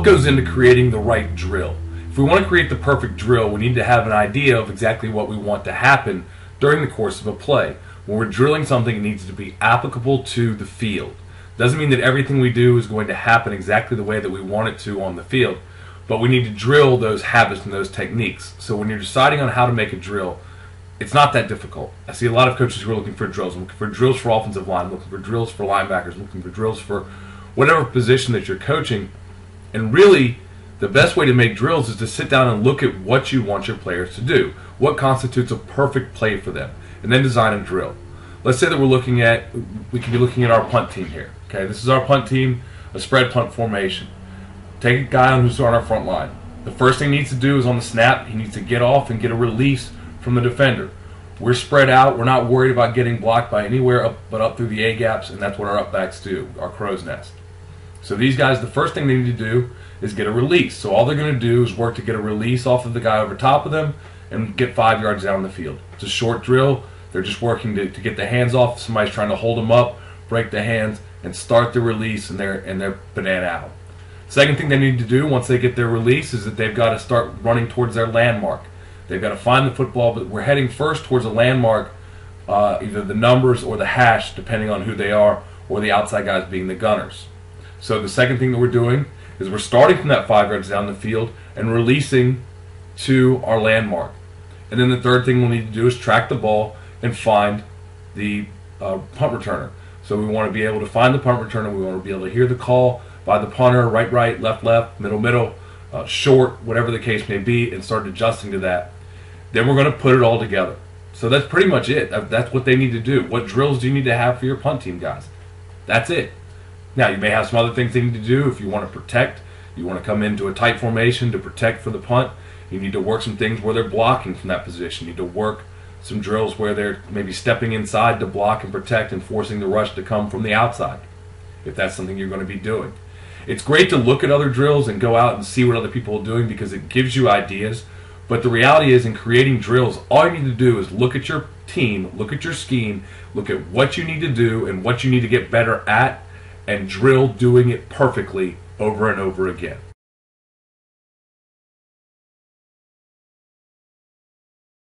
what goes into creating the right drill? If we want to create the perfect drill, we need to have an idea of exactly what we want to happen during the course of a play. When we're drilling something, it needs to be applicable to the field. Doesn't mean that everything we do is going to happen exactly the way that we want it to on the field, but we need to drill those habits and those techniques. So when you're deciding on how to make a drill, it's not that difficult. I see a lot of coaches who are looking for drills. I'm looking for drills for offensive line, looking for drills for linebackers, looking for drills for whatever position that you're coaching. And really, the best way to make drills is to sit down and look at what you want your players to do. What constitutes a perfect play for them? And then design a drill. Let's say that we could be looking at our punt team here. Okay, this is our punt team, a spread punt formation. Take a guy who's on our front line. The first thing he needs to do is on the snap, he needs to get off and get a release from the defender. We're spread out. We're not worried about getting blocked by anywhere but up through the A-gaps, and that's what our up-backs do, our crow's nest. So these guys, the first thing they need to do is get a release. So all they're going to do is work to get a release off of the guy over top of them and get 5 yards down the field. It's a short drill. They're just working to get the hands off. Somebody's trying to hold them up, break the hands, and start the release, and they're banana out. Second thing they need to do once they get their release is that they've got to start running towards their landmark. They've got to find the football, but we're heading first towards a landmark, either the numbers or the hash, depending on who they are, or the outside guys being the gunners. So the second thing that we're doing is we're starting from that 5 yards down the field and releasing to our landmark. And then the third thing we'll need to do is track the ball and find the punt returner. So we want to be able to find the punt returner. We want to be able to hear the call by the punter, right, left, middle, short, whatever the case may be, and start adjusting to that. Then we're going to put it all together. So that's pretty much it. That's what they need to do. What drills do you need to have for your punt team, guys? That's it. Now, you may have some other things they need to do. If you want to protect, you want to come into a tight formation to protect for the punt, you need to work some things where they're blocking from that position. You need to work some drills where they're maybe stepping inside to block and protect and forcing the rush to come from the outside, if that's something you're going to be doing. It's great to look at other drills and go out and see what other people are doing because it gives you ideas. But the reality is, in creating drills, all you need to do is look at your team, look at your scheme, look at what you need to do and what you need to get better at, and drill doing it perfectly over and over again.